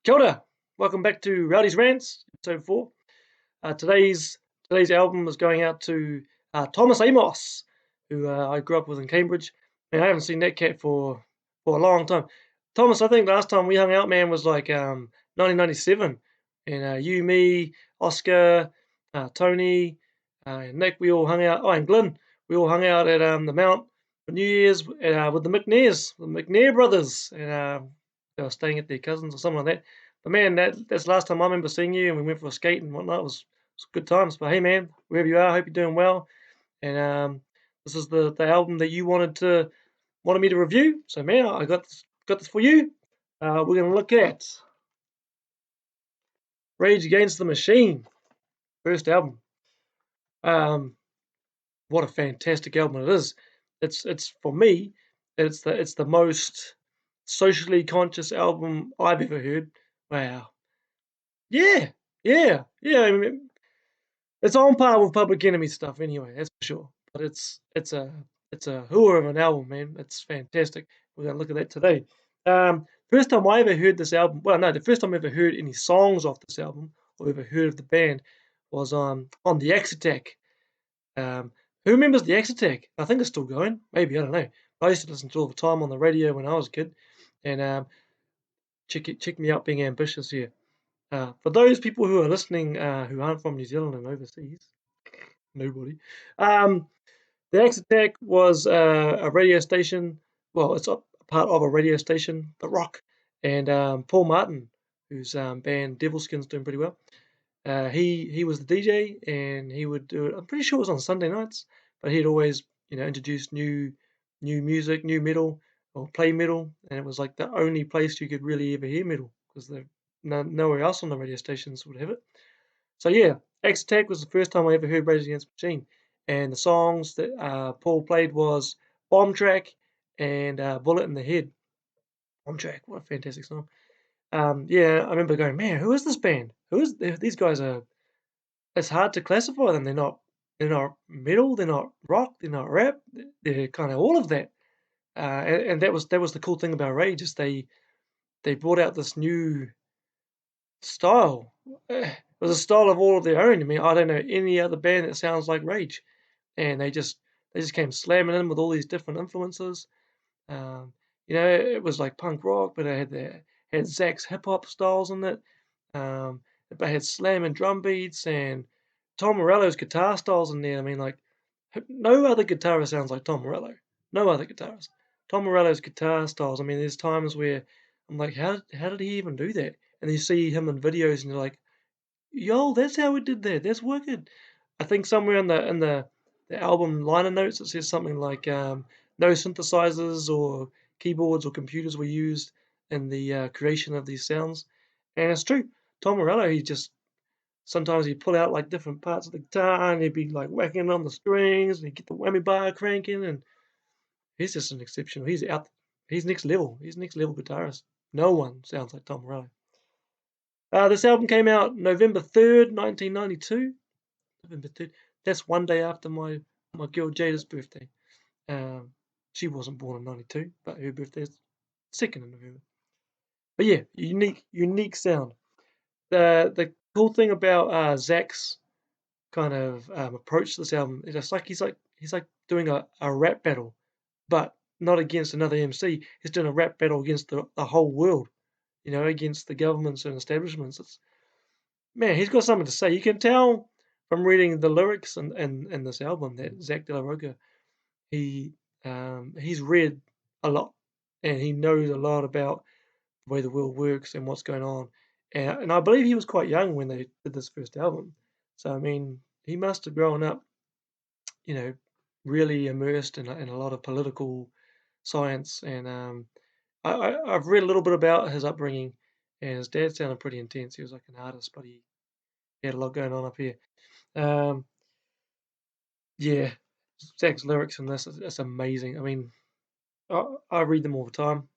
Kia ora. Welcome back to Rowdy's Rants, episode 4. Today's album is going out to Thomas Amos, who I grew up with in Cambridge. And I haven't seen that cat for a long time. Thomas, I think last time we hung out, man, was like 1997. And you, me, Oscar, Tony, and Nick, we all hung out. Oh, and Glenn, we all hung out at the Mount for New Year's with the McNair brothers. And they were staying at their cousins or something like that. But man, that's the last time I remember seeing you, and we went for a skate and whatnot. It was good times. But hey, man, wherever you are, I hope you're doing well. And this is the album that you wanted me to review. So man, I got this for you. We're gonna look at Rage Against the Machine, first album. Um, what a fantastic album it is. It's for me, it's the most socially conscious album I've ever heard. Wow. Yeah, yeah. I mean, it's on par with Public Enemy stuff anyway, that's for sure. But it's a hooer of an album, man. It's fantastic. We're gonna look at that today. First time I ever heard this album, well, no, the first time I ever heard any songs off this album or ever heard of the band was on the X Attack. Um, who remembers the X Attack? I think it's still going. Maybe I don't know. I used to listen to it all the time on the radio when I was a kid. And check me out being ambitious here. For those people who are listening who aren't from New Zealand and overseas, nobody. The X Attack was a radio station. Well, it's a part of a radio station, The Rock, and Paul Martin, whose band Devilskin's doing pretty well. He was the DJ, and he would do it. I'm pretty sure it was on Sunday nights, but he'd always introduce new music, new metal, or play metal, and it was like the only place you could really ever hear metal because nowhere else on the radio stations would have it. So yeah, X Attack was the first time I ever heard Rage Against the Machine, and the songs that Paul played was Bomb Track and Bullet in the Head. Bomb Track, what a fantastic song! Yeah, I remember going, man, who is this band? These guys are? It's hard to classify them. They're not metal, they're not rock, they're not rap. They're kind of all of that. And that was the cool thing about Rage is they brought out this new style. It was a style of all of their own. I mean, I don't know any other band that sounds like Rage, and they just came slamming in with all these different influences. Um, it was like punk rock, but it had Zach's hip hop styles in it. But it had slam and drum beats and Tom Morello's guitar styles in there. I mean, like no other guitarist sounds like Tom Morello. No other guitarist. Tom Morello's guitar styles. I mean, there's times where I'm like, how did he even do that? And you see him in videos, and you're like, yo, that's how he did that. That's wicked. I think somewhere in the album liner notes it says something like no synthesizers or keyboards or computers were used in the creation of these sounds, and it's true. Tom Morello, he just sometimes he'd pull out like different parts of the guitar and he'd be like whacking on the strings and he'd get the whammy bar cranking, and he's just an exceptional. He's next level. He's next level guitarist. No one sounds like Tom Morello. This album came out November 3rd, 1992. November 3rd. That's one day after my girl Jada's birthday. Um, she wasn't born in '92, but her birthday is 2nd of November. But yeah, unique sound. The cool thing about Zach's kind of approach to this album is it's like he's like doing a rap battle, but not against another MC. He's doing a rap battle against the whole world, against the governments and establishments. Man, he's got something to say. You can tell from reading the lyrics in this album that Zach De La Rocha, he he's read a lot and he knows a lot about the way the world works and what's going on. And I believe he was quite young when they did this first album. So I mean, he must have grown up, you know, really immersed in a lot of political science. And I've read a little bit about his upbringing, and his dad sounded pretty intense. He was like an artist, but he had a lot going on up here. Um, yeah, Zach's lyrics in this is amazing. I mean, I read them all the time.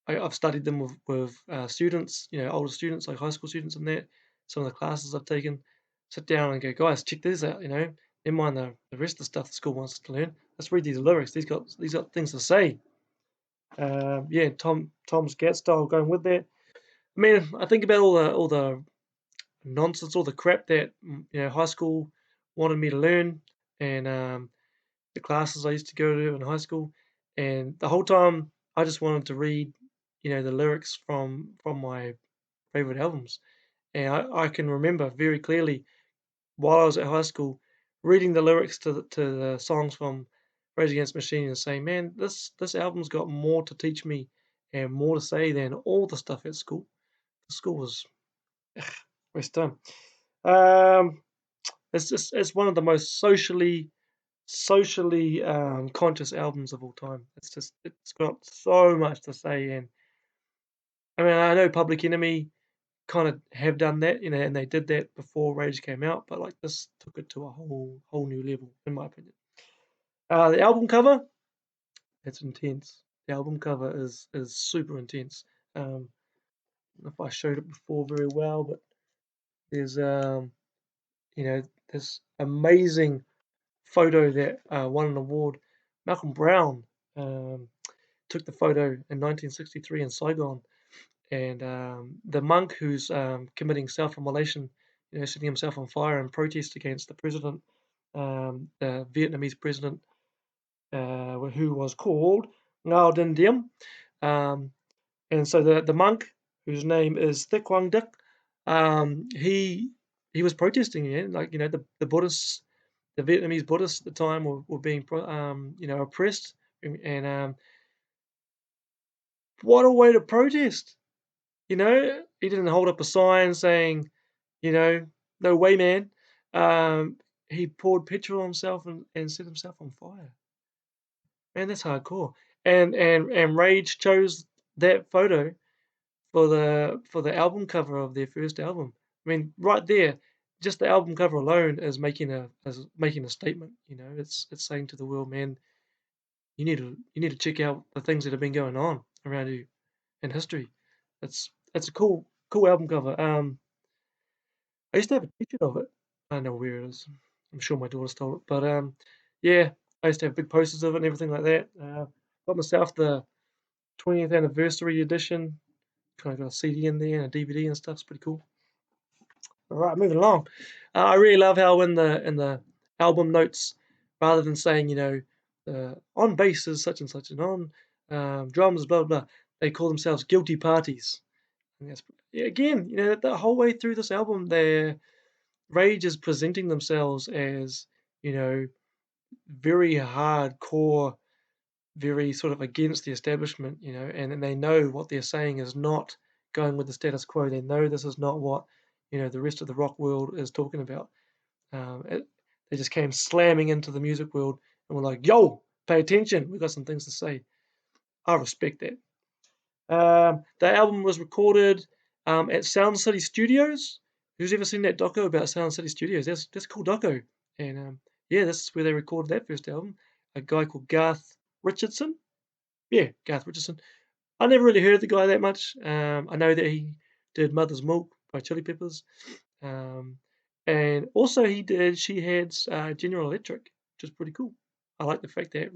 I've studied them with students, older students, like high school students and that. Some of the classes I've taken, sit down and go, guys, check this out. Never mind the rest of the stuff the school wants us to learn. Let's read these lyrics. These got things to say. Yeah, Tom's Cat style going with that. I mean, I think about all the nonsense, all the crap that high school wanted me to learn, and the classes I used to go to in high school, and the whole time I just wanted to read, the lyrics from my favorite albums, and I can remember very clearly while I was at high school reading the lyrics to the songs from Rage Against the Machine and saying, "Man, this album's got more to teach me and more to say than all the stuff at school." The school was waste of time. It's one of the most socially conscious albums of all time. It's got so much to say, and I mean I know Public Enemy kind of have done that, and they did that before Rage came out, but like this took it to a whole new level, in my opinion. The album cover, it's intense. The album cover is super intense. Um, I don't know if I showed it before very well, but there's this amazing photo that won an award. Malcolm Brown um, took the photo in 1963 in Saigon, and the monk who's committing self-immolation, setting himself on fire in protest against the president, the Vietnamese president, who was called Ngao Dinh Diem. Um, and so the monk, whose name is Thich Quang Duc, he was protesting, like the Buddhists, the Vietnamese Buddhists at the time were being oppressed, and what a way to protest. He didn't hold up a sign saying, you know, "No way, man." Um, he poured petrol on himself and set himself on fire. Man, that's hardcore. And Rage chose that photo for the album cover of their first album. I mean, right there, just the album cover alone is making a statement. It's saying to the world, man, you need to check out the things that have been going on around you in history. It's a cool album cover. I used to have a T-shirt of it. I don't know where it is. I'm sure my daughter stole it, but yeah, I used to have big posters of it and everything like that. Got myself the 20th anniversary edition. Kind of got a CD in there and a DVD and stuff. It's pretty cool. All right, moving along. I really love how in the album notes, rather than saying on bass is such and such and on drums blah blah, blah, they call themselves guilty parties. And that's yeah, again, the whole way through this album, Rage is presenting themselves as you know very hardcore, very sort of against the establishment, and then they know what they're saying is not going with the status quo. They know this is not what the rest of the rock world is talking about. They just came slamming into the music world and were like, "Yo, pay attention! We've got some things to say." I respect that. The album was recorded at Sound City Studios. Who's ever seen that doco about Sound City Studios? That's a cool doco. And yeah, this is where they recorded that first album. A guy called Garth Richardson. Yeah, Garth Richardson. I never really heard of the guy that much. I know that he did Mother's Milk by Chili Peppers. Um, and also he did She Had's General Electric, which is pretty cool. I like the fact that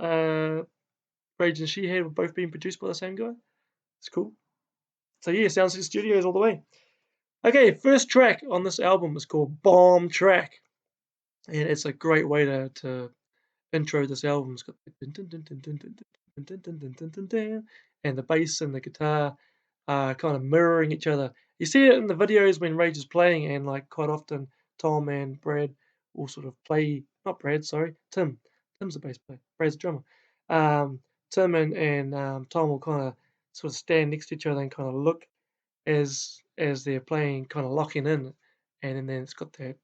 uh, Rage and She Had were both being produced by the same guy. It's cool. So yeah, Sound City Studios all the way. Okay, first track on this album is called Bomb Track, and it's a great way to intro this album. It's got and the bass and the guitar are kind of mirroring each other. You see it in the videos when Rage is playing, and like quite often Tom and Brad will sort of play. Not Brad, sorry, Tim. Tim's the bass player. Brad's the drummer. Um, Tim and Tom will kind of sort of stand next to each other and kind of look as they're playing, kind of locking in, and then it's got that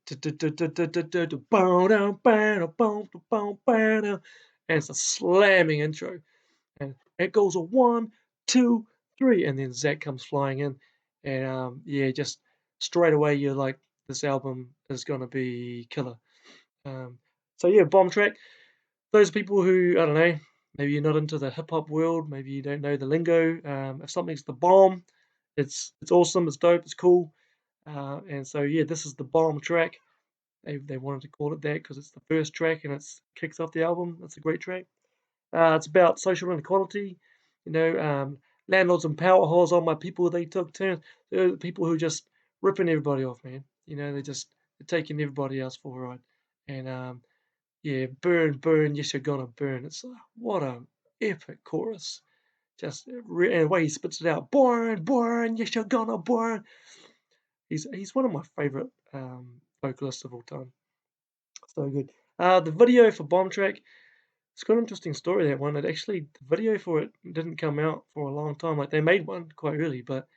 and it's a slamming intro, and it goes a 1, 2, 3, and then Zach comes flying in, and yeah, just straight away you're like, this album is gonna be killer. Um, so yeah, Bomb Track. Those people who I don't know, maybe you're not into the hip hop world, maybe you don't know the lingo. If something's the bomb, it's awesome, it's dope, it's cool. And so yeah, this is the bomb track. They wanted to call it that because it's the first track and it's kicks off the album. That's a great track. It's about social inequality, you know, landlords and power whores on my people. They took turns. They're the people who just ripping everybody off, man. You know, they're taking everybody else for a ride. And yeah, burn, burn, yes, you're gonna burn. It's what a epic chorus. Just and the way he spits it out, burn, burn, yes, you're gonna burn. He's one of my favorite vocalists of all time. So good. The video for Bomb Track, it's got an interesting story, that one. It actually, the video for it didn't come out for a long time. Like, they made one quite early, but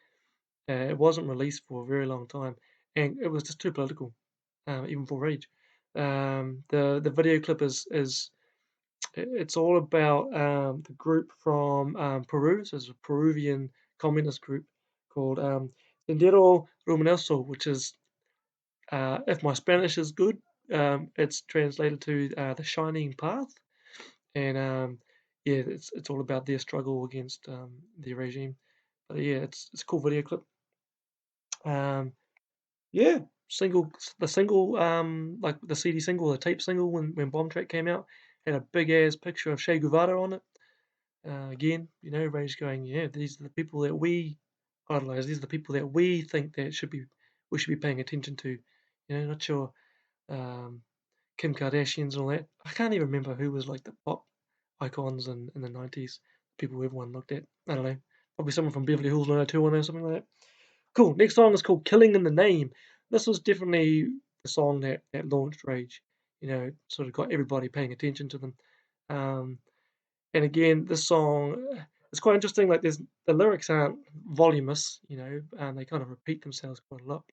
it wasn't released for a very long time, and it was just too political, even for Rage. The video clip it's all about the group from Peru. So it's a Peruvian communist group called Sendero Luminoso, which is, if my Spanish is good, it's translated to the Shining Path. And yeah, it's all about their struggle against the regime. But yeah, it's a cool video clip. Um, yeah, the single, like the CD single, the tape single, when Bomb Track came out, had a big ass picture of Che Guevara on it. Again, you know, Ray's going, yeah, these are the people that we idolize. These are the people that we think that we should be paying attention to. You know, not your um, Kim Kardashians and all that. I can't even remember who was like the pop icons in the 90s, people everyone looked at. I don't know. Probably someone from Beverly Hills 90210 or something like that. Cool. Next song is called Killing in the Name. This was definitely the song that launched Rage. You know, sort of got everybody paying attention to them. Um, and again, this song, it's quite interesting. Like, the lyrics aren't voluminous, you know, and they kind of repeat themselves quite a lot.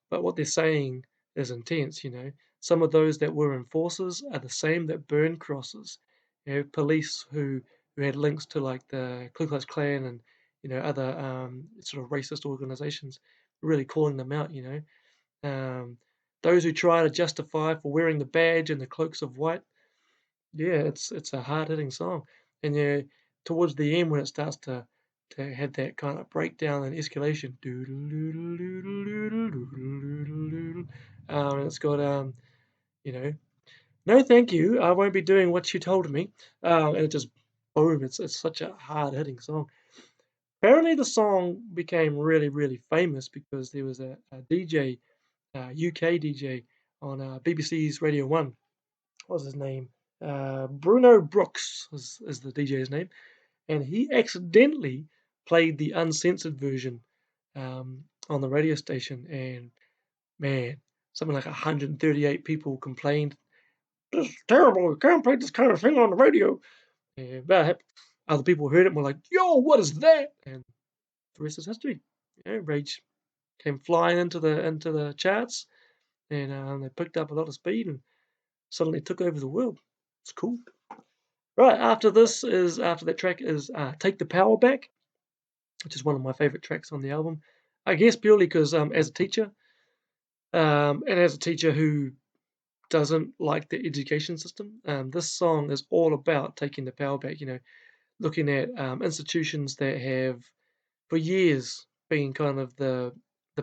But what they're saying is intense, you know. Some of those that were enforcers are the same that burn crosses. You know, police who had links to like the Ku Klux Klan and, you know, other sort of racist organizations, really calling them out, you know. Those who try to justify for wearing the badge and the cloaks of white. Yeah, it's a hard hitting song. And yeah, towards the end when it starts to have that kind of breakdown and escalation, and it's got you know, no thank you, I won't be doing what you told me. And it just boom, it's such a hard hitting song. Apparently the song became really, really famous because there was a DJ, UK DJ on BBC's Radio 1. What was his name? Bruno Brooks is the DJ's name, and he accidentally played the uncensored version on the radio station, and man, something like 138 people complained. This is terrible. You can't play this kind of thing on the radio. And but other people heard it and were like, "Yo, what is that?" And the rest is history. You know, Rage came flying into the charts, and they picked up a lot of speed and suddenly took over the world. It's cool. Right, after that track is Take the Power Back, which is one of my favorite tracks on the album. I guess purely because as a teacher, and as a teacher who doesn't like the education system, this song is all about taking the power back, you know, looking at institutions that have for years been kind of the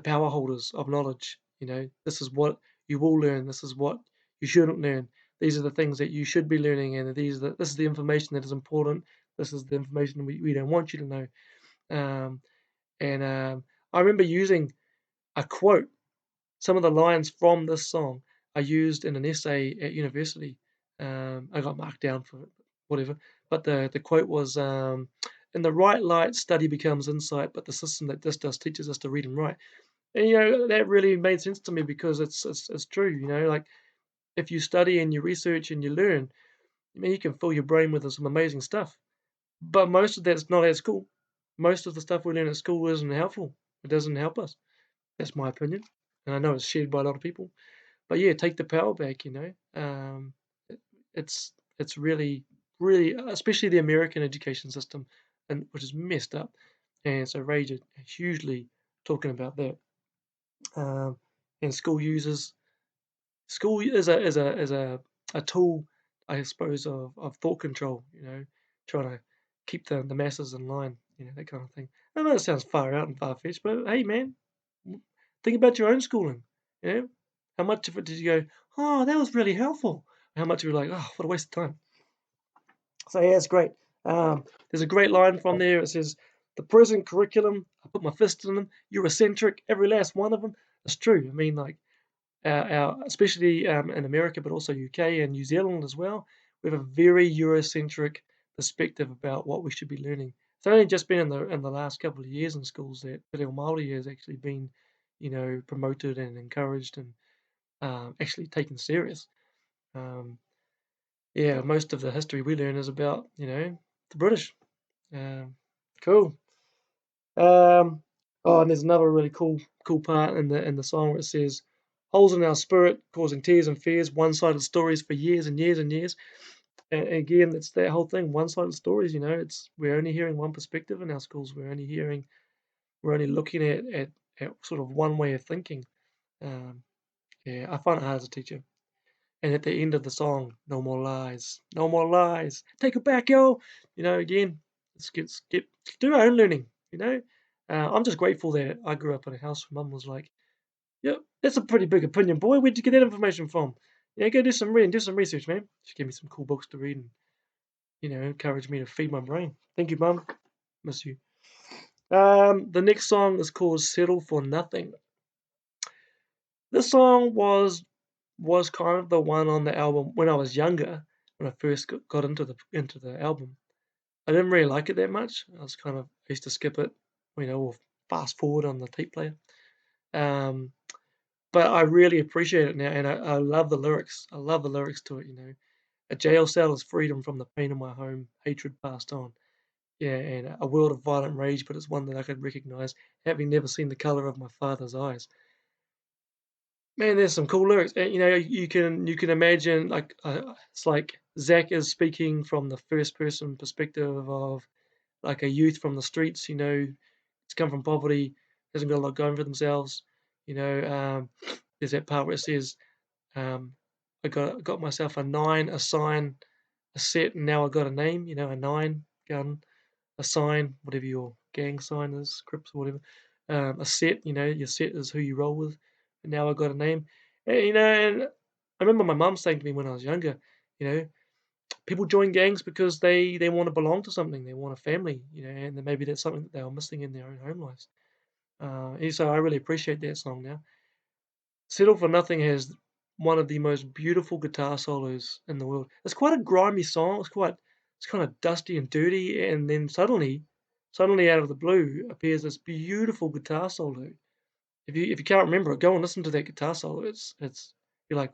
power holders of knowledge. You know, this is what you will learn, this is what you shouldn't learn. These are the things that you should be learning, and this is the information that is important. This is the information we don't want you to know. Um, and I remember using a quote. Some of the lines from this song are used in an essay at university. I got marked down for it, whatever. But the quote was, "In the right light, study becomes insight, but the system that this does teaches us to read and write." And you know that really made sense to me because it's true. You know, like if you study and you research and you learn, I mean, you can fill your brain with some amazing stuff. But most of that's not at school. Most of the stuff we learn at school isn't helpful. It doesn't help us. That's my opinion, and I know it's shared by a lot of people. But yeah, take the power back. You know, it, it's really, really, especially the American education system, and which is messed up. And so Rage are hugely talking about that. Um, and school is a tool, I suppose, of thought control. You know, trying to keep the masses in line. You know, that kind of thing. I know it sounds far out and far fetched, but hey, man, think about your own schooling. You know, how much of it did you go, "Oh, that was really helpful"? How much of you like, "Oh, what a waste of time"? So yeah, it's great. There's a great line from there. It says, "The present curriculum, I put my fist in them. Eurocentric, every last one of them." It's true. I mean, like our especially in America, but also UK and New Zealand as well, we have a very Eurocentric perspective about what we should be learning. It's only just been in the last couple of years in schools that Te Reo Māori has actually been, promoted and encouraged and actually taken serious. Um, yeah, most of the history we learn is about, the British. Um, cool. Um, oh, and there's another really cool part in the song where it says, "Holes in our spirit, causing tears and fears, one-sided stories for years and years and years." And again, it's that whole thing, one-sided stories. It's we're only hearing one perspective in our schools. We're only looking at sort of one way of thinking. Um, yeah, I find it hard as a teacher. And at the end of the song, "No more lies, no more lies, take it back, yo." Again, let's do our own learning. I'm just grateful that I grew up in a house where mum was like, "Yeah, that's a pretty big opinion, boy. Where'd you get that information from? Yeah, go do some reading, do some research, man." She gave me some cool books to read and encouraged me to feed my brain. Thank you, mum. Miss you. The next song is called "Settle for Nothing." This song was kind of the one on the album when I was younger, when I first got into the album. I didn't really like it that much. I used to skip it, or fast forward on the tape player. Um, but I really appreciate it now, and I love the lyrics. I love the lyrics to it. A jail cell is freedom from the pain of my home, hatred passed on. Yeah, and a world of violent rage, but it's one that I could recognize, having never seen the color of my father's eyes. Man, there's some cool lyrics. And, you can imagine like it's like Zach is speaking from the first person perspective of like a youth from the streets. It's come from poverty, hasn't got a lot going for themselves. There's that part where it says, "I got myself a nine, a sign, a set, and now I got a name. A nine gun, a sign, whatever your gang sign is, Crips or whatever. A set, your set is who you roll with. And now I got a name." And I remember my mum saying to me when I was younger, you know, people join gangs because they want to belong to something, they want a family, and then maybe that's something that they were missing in their own home lives. And so I really appreciate that song now. Settle for Nothing has one of the most beautiful guitar solos in the world. It's quite a grimy song. It's kind of dusty and dirty, and then suddenly out of the blue appears this beautiful guitar solo. If you can't remember it, go and listen to that guitar solo. It's you're like,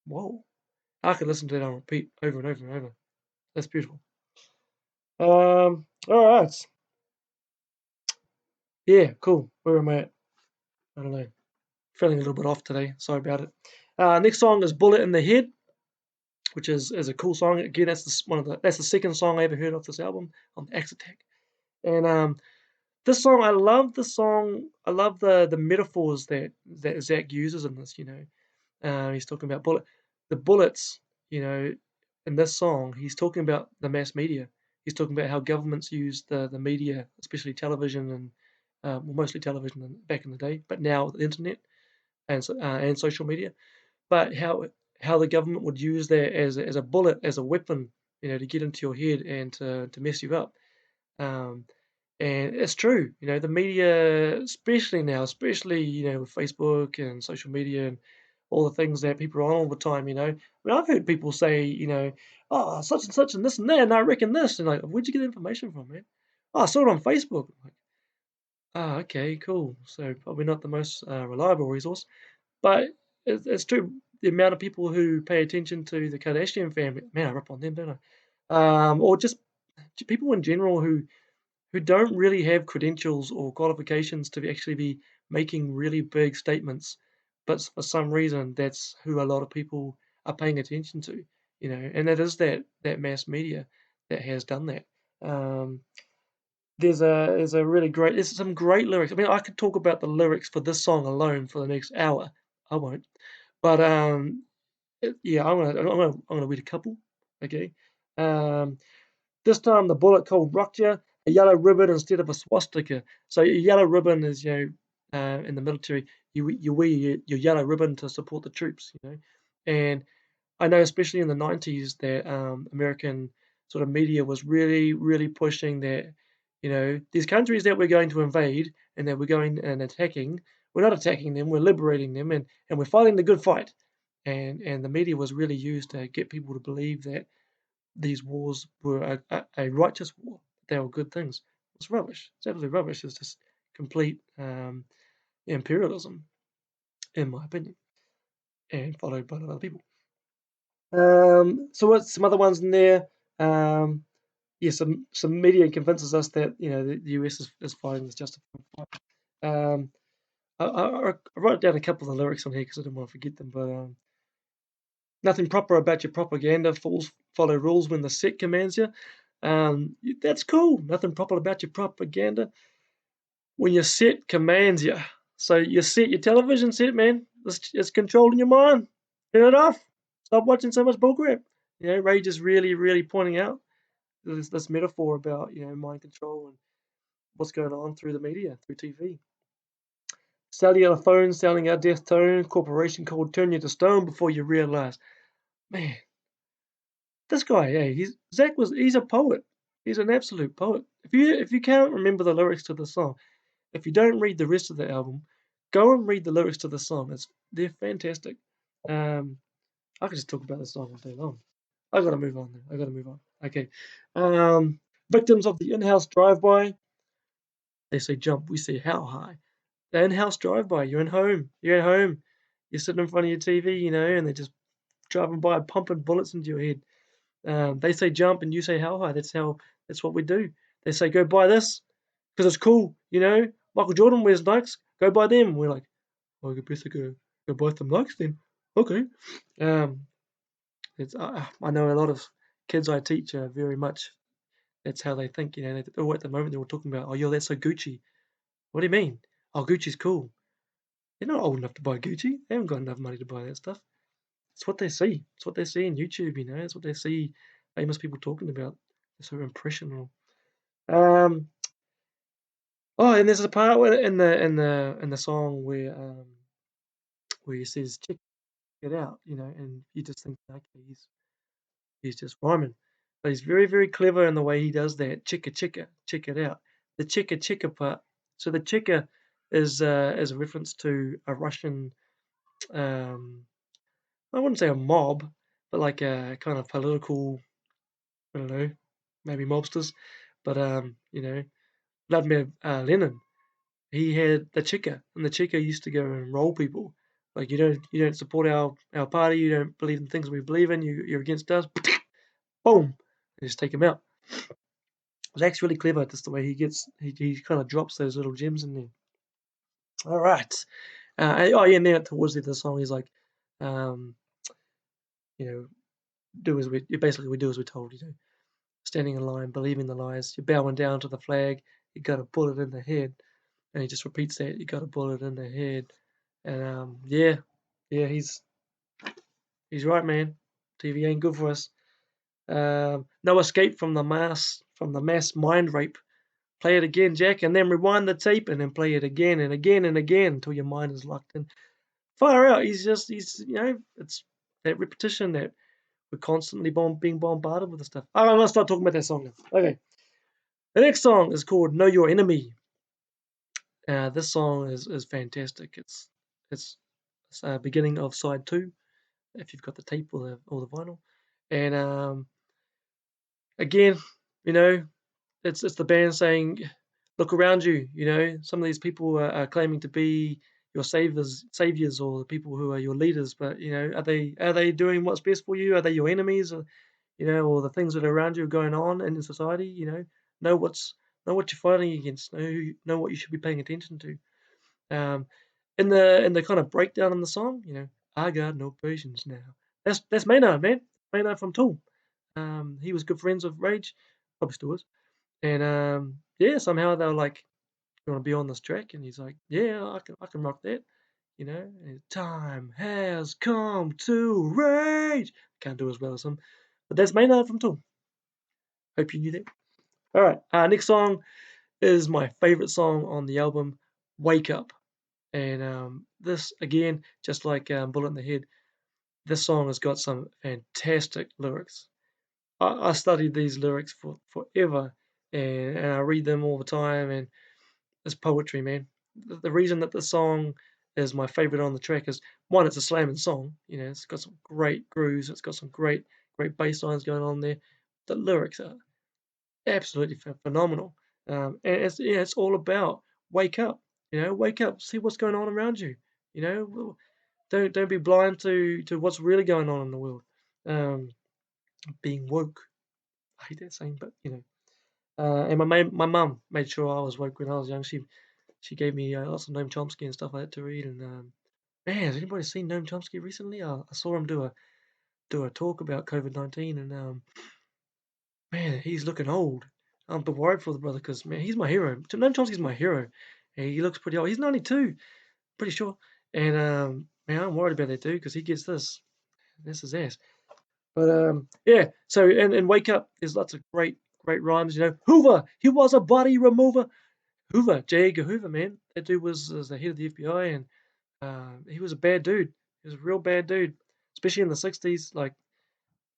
whoa! I could listen to that on repeat over and over and over. That's beautiful. All right, yeah, cool. Where am I at? I don't know. Feeling a little bit off today. Sorry about it. Next song is "Bullet in the Head," which is a cool song. Again, that's the second song I ever heard off this album on Axe Attack. And this song, I love the song. I love the metaphors that Zach uses in this. He's talking about the bullets. You know, in this song, he's talking about the mass media. He's talking about how governments use the media, especially television well, mostly television back in the day, but now the internet and social media, but how the government would use that as a bullet, as a weapon, to get into your head and to mess you up. Um, and it's true, the media, especially now, especially with Facebook and social media and all the things that people are on all the time. I mean, I've heard people say, "Oh, such and such and this and that, and I reckon this," and like, "Where'd you get the information from, man?" "Oh, I saw it on Facebook." Like, "Ah, okay, cool. So probably not the most reliable resource." But it's true. The amount of people who pay attention to the Kardashian family, man, I rip on them, don't I? Or just people in general who don't really have credentials or qualifications to actually be making really big statements, but for some reason, that's who a lot of people are paying attention to. And that is that mass media that has done that. Um, there's some great lyrics. I mean, I could talk about the lyrics for this song alone for the next hour. I won't. But, yeah, I'm gonna read a couple, okay? Um, this time the bullet called Rupture, a yellow ribbon instead of a swastika. So a yellow ribbon is, in the military, you wear your yellow ribbon to support the troops. And I know especially in the 90s that, American sort of media was really, really pushing that, these countries that we're going to invade and that we're going and attacking, we're not attacking them, we're liberating them, and we're fighting the good fight. And the media was really used to get people to believe that these wars were a righteous war. They were good things. It's rubbish. It's absolutely rubbish. It's just complete imperialism, in my opinion, and followed by a lot of people. So what's some other ones in there? Um, yeah, some media convinces us that the US is fighting this justified fight. Um, I wrote down a couple of the lyrics on here because I didn't want to forget them. But nothing proper about your propaganda. Fools follow rules when the set commands you. That's cool. Nothing proper about your propaganda when your set commands you. So your set, your television set, man, it's controlling your mind. Turn it off. Stop watching so much bullcrap. Rage is really, really pointing out this metaphor about mind control and what's going on through the media, through TV. Cellular phone sounding our death tone. Corporation called turn you to stone before you realize, man, this guy, yeah, he's a poet. He's an absolute poet. If you can't remember the lyrics to the song, if you don't read the rest of the album, go and read the lyrics to the song. They're fantastic. Um, I could just talk about this song all day long. I gotta move on. I gotta move on. Okay. Um, Victims of the in-house drive-by. They say jump. We say how high. The in-house drive-by. You're in home. You're at home. You're sitting in front of your TV, and they're just driving by, pumping bullets into your head. They say jump, and you say how high. That's what we do. They say go buy this because it's cool. Michael Jordan wears Nikes. Go buy them. We're like, oh, you better go buy some Nikes then. Okay. Um, I know a lot of kids I teach are very much that's how they think. At the moment they were talking about, oh, yo, that's so Gucci. What do you mean? Oh, Gucci's cool. They're not old enough to buy Gucci. They haven't got enough money to buy that stuff. It's what they see. It's what they see in YouTube. It's what they see famous people talking about. It's so impressionable. Um, oh, and there's a part in the song where he says check it out, and you just think, okay, he's just rhyming, but he's very, very clever in the way he does that. Chicka chicka, check it out. The chicka chicka part. So the chicka is a reference to a Russian, um, I wouldn't say a mob, but like a kind of political, I don't know, maybe mobsters, but Vladimir Lenin. He had the chika, and the chika used to go and roll people. Like you don't support our party, you don't believe in things we believe in, you're against us. Boom, and just take him out. Zach's really clever. Just the way he kind of drops those little gems in there. All right. Oh yeah, and then towards the end of the song, he's like, um, you know, do as we do as we're told. Standing in line, believing the lies. You're bowing down to the flag. You got a bullet in the head, and he just repeats that. You got a bullet in the head, and yeah, he's right, man. TV ain't good for us. No escape from the mass mind rape. Play it again, Jack, and then rewind the tape, and then play it again and again and again until your mind is locked in. Far out. It's that repetition that we're constantly being bombarded with the stuff. I'm gonna start talking about that song now. Okay. The next song is called "Know Your Enemy." This song is fantastic. It's beginning of side two. If you've got the tape or the vinyl, and again, you know, it's the band saying, "Look around you." Some of these people are claiming to be your saviors, or the people who are your leaders. But are they doing what's best for you? Are they your enemies? Or the things that are around you are going on in society. Know what you're fighting against. Know what you should be paying attention to. Um, in the kind of breakdown in the song, I got no patience now. That's Maynard, man. Maynard from Tool. He was good friends with Rage, probably still is. And yeah, somehow they were like, "You want to be on this track?" And he's like, "Yeah, I can rock that." And time has come to rage. Can't do as well as him, but that's Maynard from Tool. Hope you knew that. All right, next song is my favorite song on the album, "Wake Up." And this again, just like Bullet in the Head, this song has got some fantastic lyrics. I studied these lyrics for forever, and I read them all the time, and it's poetry, man. The reason that the song is my favorite on the track is, one, it's a slamming song. It's got some great grooves. It's got some great bass lines going on there. The lyrics are absolutely phenomenal. And it's all about wake up. Wake up, see what's going on around you. Don't be blind to what's really going on in the world. Um, being woke. I hate that saying, but and my mum made sure I was woke when I was young. She gave me lots of Noam Chomsky and stuff like that to read. And man, has anybody seen Noam Chomsky recently? I saw him do a talk about COVID-19, and man, he's looking old. I'm a bit worried for the brother because, man, he's my hero. Noam Chomsky's my hero. And he looks pretty old. He's 92, pretty sure. And man, I'm worried about that dude because he gets this. This is ass. But yeah. So and Wake Up, there's lots of great rhymes. Hoover, he was a body remover. Hoover, J. Edgar Hoover, man. That dude was the head of the FBI, and he was a bad dude. He was a real bad dude, especially in the '60s. Like,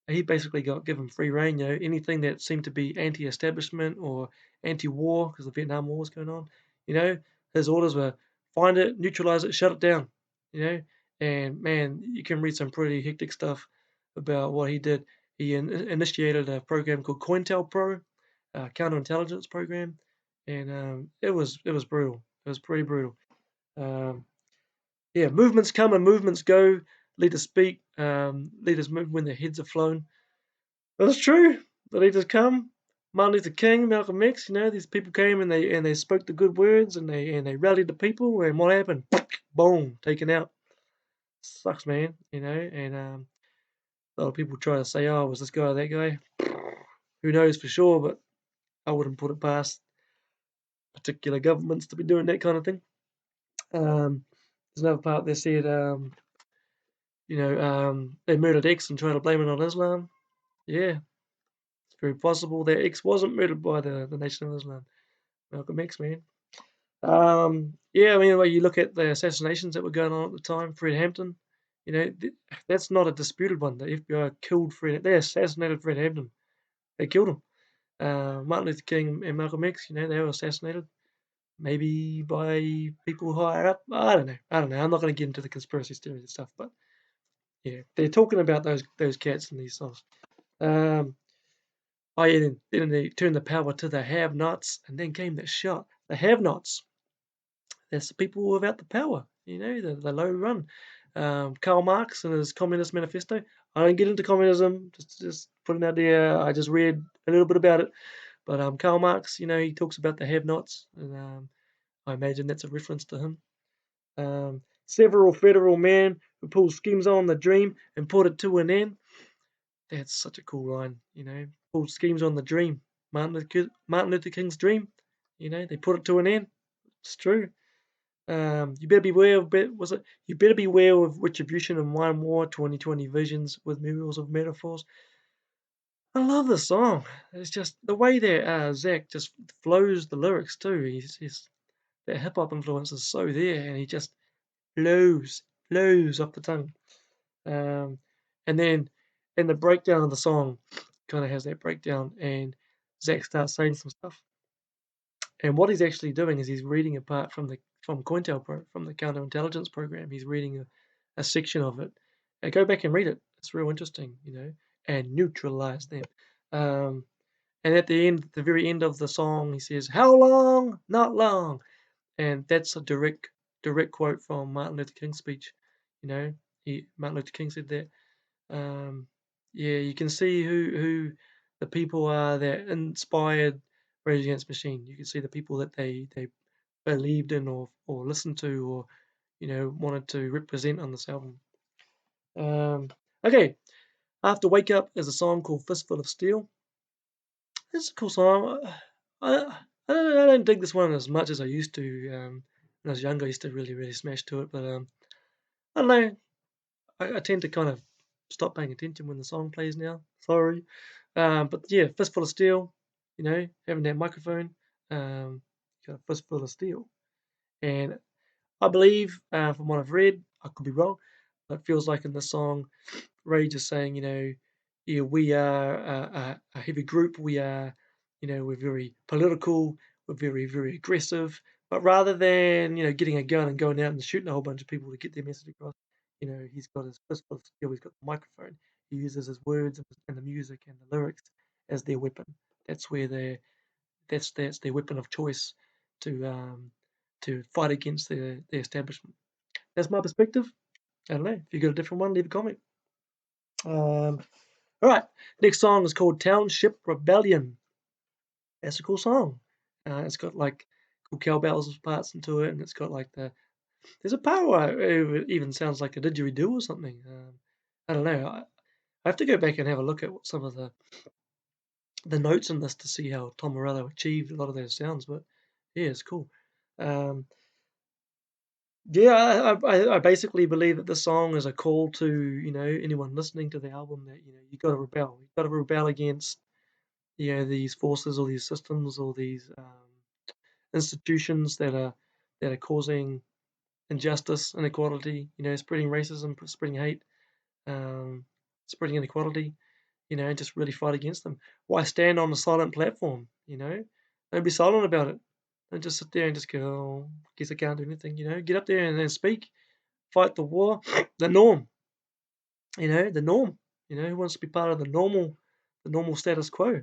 he basically got given free rein. Anything that seemed to be anti-establishment or anti-war, because the Vietnam War was going on. You know, his orders were find it, neutralize it, shut it down. You know, and man, you can read some pretty hectic stuff about what he did. He initiated a program called COINTELPRO, counterintelligence program, and it was brutal. It was pretty brutal. Um, yeah, movements come and movements go. Leaders speak. Leaders move when their heads are flown. That's true. The leaders come. Martin Luther King, Malcolm X. These people came and they spoke the good words, and they rallied the people. And what happened? Boom, taken out. Sucks, man. And a lot of people try to say, "Oh, was this guy or that guy?" Who knows for sure? But I wouldn't put it past particular governments to be doing that kind of thing. There's another part that said, they murdered X and try to blame it on Islam. Yeah, it's very possible that X wasn't murdered by the Nation of Islam. Malcolm X, man. Yeah, I mean, when you look at the assassinations that were going on at the time, Fred Hampton, that's not a disputed one. The FBI killed Fred. They assassinated Fred Hampton. They killed him. Martin Luther King and Malcolm X, they were assassinated. Maybe by people higher up. I don't know. I'm not going to get into the conspiracy theories and stuff, but yeah, they're talking about those cats in these songs. Um, oh yeah, then they turned the power to the have-nots, and then came that shot. The have-nots. That's the people without the power. The low run. Karl Marx and his Communist Manifesto. I don't get into communism. Just putting out there. I just read a little bit about it. But Karl Marx, he talks about the have-nots, and I imagine that's a reference to him. Several federal men who pull schemes on the dream and put it to an end. That's such a cool line. Pull schemes on the dream. Martin Luther King's dream. They put it to an end. It's true. You better beware of was it? You better beware of retribution and one war. 2020 visions with murals of metaphors. I love the song. It's just the way that Zach just flows the lyrics too. He's that hip hop influence is so there, and he just flows off the tongue. Um, and then in the breakdown of the song, kind of has that breakdown, and Zach starts saying some stuff. And what he's actually doing is he's reading a part from COINTELPRO, from the counterintelligence program. He's reading a section of it. And go back and read it. It's real interesting, and neutralize them. Um, and at the very end of the song, he says, "How long? Not long." And that's a direct quote from Martin Luther King's speech. Martin Luther King said that. Yeah, you can see who the people are that inspired Rage Against the Machine. You can see the people that they believed in or listened to or wanted to represent on this album. Okay, after Wake Up is a song called Fistful of Steel. It's a cool song. I don't dig this one as much as I used to. When I was younger, I used to really smash to it, but I don't know. I tend to kind of stop paying attention when the song plays now. Sorry. But yeah, Fistful of Steel, having that microphone, got a fistful of steel. And I believe, from what I've read, I could be wrong, but it feels like in the song, Rage is saying, yeah, we are a heavy group. We are, we're very political. We're very, very aggressive. But rather than, getting a gun and going out and shooting a whole bunch of people to get their message across, he's got his pistol, he's got the microphone. He uses his words and the music and the lyrics as their weapon. That's where that's their weapon of choice to fight against the establishment. That's my perspective. I don't know. If you got a different one, leave a comment. Um, all right. Next song is called Township Rebellion. That's a cool song. It's got like cool cowbells parts into it, and it's got like there's a part where it even sounds like a didgeridoo or something. I don't know. I have to go back and have a look at what some of the notes in this to see how Tom Morello achieved a lot of those sounds. But yeah, it's cool. Um, yeah, I basically believe that the song is a call to anyone listening to the album that you got to rebel. You got to rebel against these forces or these systems or these institutions that are causing injustice, inequality, spreading racism, spreading hate, um, spreading inequality, and just really fight against them. Why stand on a silent platform? Don't be silent about it. Don't just sit there and just go, oh, guess I can't do anything. Get up there and then speak, fight the war, the norm. The norm. Who wants to be part of the normal status quo?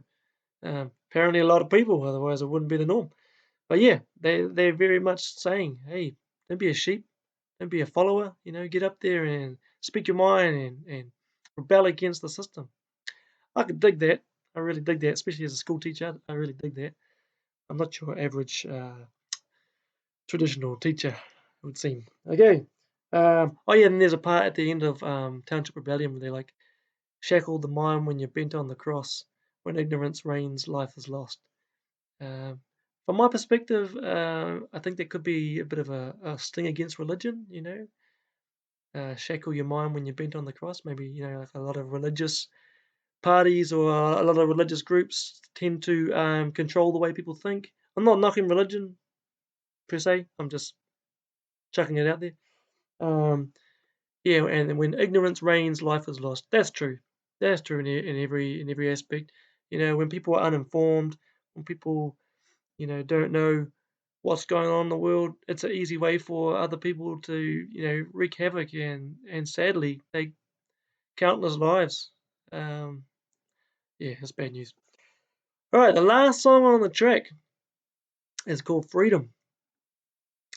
Apparently, a lot of people. Otherwise, it wouldn't be the norm. But yeah, they're very much saying, hey, don't be a sheep, don't be a follower. Get up there and speak your mind and rebel against the system. I could dig that. I really dig that, especially as a school teacher. I really dig that. I'm not your average traditional teacher, it would seem. Okay. Oh yeah, and there's a part at the end of Township Rebellion where they like shackle the mind when you're bent on the cross. When ignorance reigns, life is lost. Um, from my perspective, I think that could be a bit of a sting against religion. Shackle your mind when you're bent on the cross. Maybe like a lot of religious parties or a lot of religious groups tend to control the way people think. I'm not knocking religion per se. I'm just chucking it out there. Um, yeah, and when ignorance reigns, life is lost. That's true. That's true in every aspect. When people are uninformed, when people don't know what's going on in the world, it's an easy way for other people to wreak havoc and sadly take countless lives. Um, yeah, it's bad news. All right, the last song on the track is called Freedom,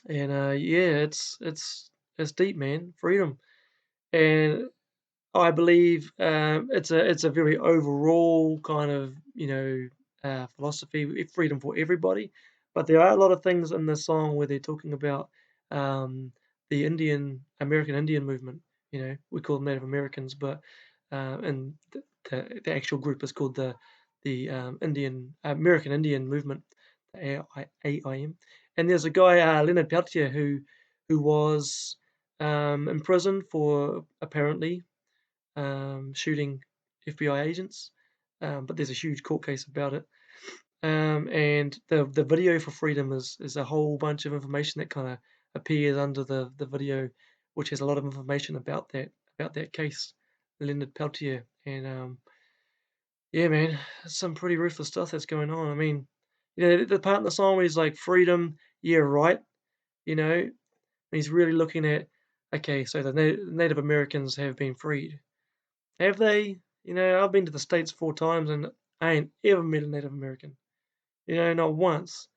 and yeah, it's deep, man. Freedom, and I believe it's a very overall kind of philosophy, freedom for everybody. But there are a lot of things in the song where they're talking about um, the American Indian movement. We call them Native Americans, but and the actual group is called the American Indian Movement, the AIM. And there's a guy Leonard Peltier who was imprisoned for apparently shooting FBI agents, but there's a huge court case about it. And the video for Freedom is a whole bunch of information that kind of appears under the video, which has a lot of information about that case, Leonard Peltier, and yeah, man, some pretty ruthless stuff that's going on. I mean, the part in the song where he's like, "Freedom, yeah, right," and he's really looking at, okay, so the Native Americans have been freed. Have they? I've been to the States 4 times and I ain't ever met a Native American. Not once.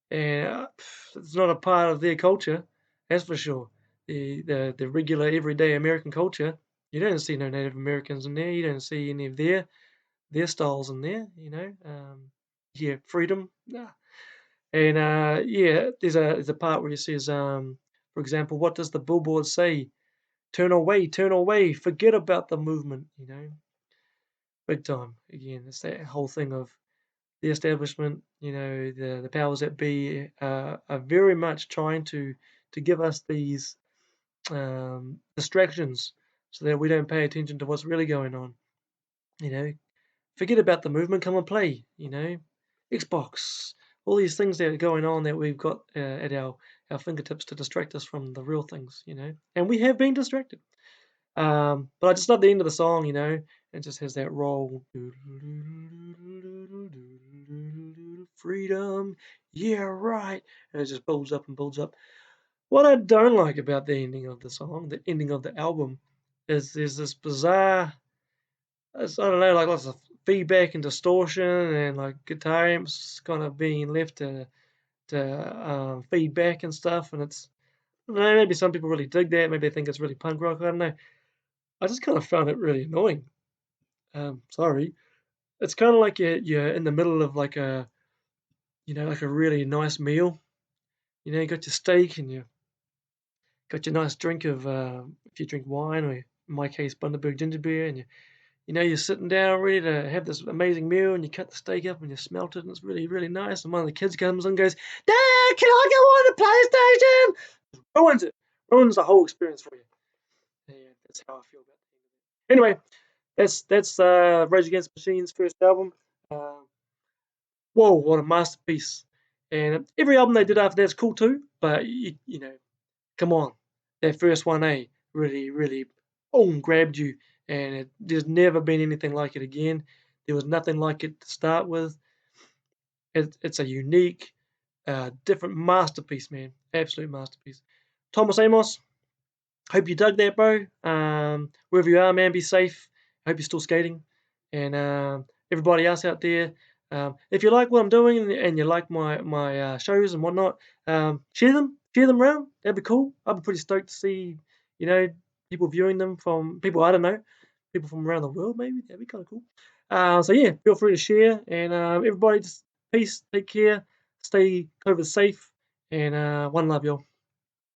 And it's not a part of their culture, that's for sure. The regular everyday American culture, you don't see no Native Americans in there. You don't see any of their styles in there. Yeah, freedom. Nah. And yeah, there's a part where he says, for example, what does the billboard say? Turn away, forget about the movement. Big time. Again, it's that whole thing of the establishment, the powers that be are very much trying to give us these distractions so that we don't pay attention to what's really going on. You know, Forget about the movement, come and play. Xbox, all these things that are going on that we've got at our fingertips to distract us from the real things. And we have been distracted. But I just love the end of the song. and it just has that roll. Freedom, yeah, right. And it just builds up and builds up. What I don't like about the ending of the song, the ending of the album, is there's this bizarre, I don't know, like lots of feedback and distortion and like guitar amps kind of being left to feedback and stuff. And it's, I don't know, maybe some people really dig that. Maybe they think it's really punk rock. I don't know. I just kind of found it really annoying. Sorry. It's kind of like you're in the middle of like a, like a really nice meal. You got your steak and you got your nice drink of, if you drink wine or in my case, Bundaberg ginger beer, and you're sitting down ready to have this amazing meal, and you cut the steak up and you smelt it, and it's really, really nice. And one of the kids comes and goes, "Dad, can I go on the PlayStation?" Ruins it. Ruins the whole experience for you. Yeah, that's how I feel about it. Anyway, that's Rage Against the Machine's first album. Uh, Whoa, what a masterpiece! And every album they did after that's cool too. But come on, that first one, really, really, boom, grabbed you, and there's never been anything like it again. There was nothing like it to start with. It's a unique, different masterpiece, man. Absolute masterpiece. Thomas Amos, hope you dug that, bro. Wherever you are, man, be safe. Hope you're still skating. And everybody else out there, if you like what I'm doing and you like my shows and whatnot, share them around. That'd be cool. I'd be pretty stoked to see, you know, people viewing them from people I don't know, people from around the world. Maybe that'd be kind of cool. So yeah, feel free to share. And everybody, just peace, take care, stay COVID safe, and one love, y'all.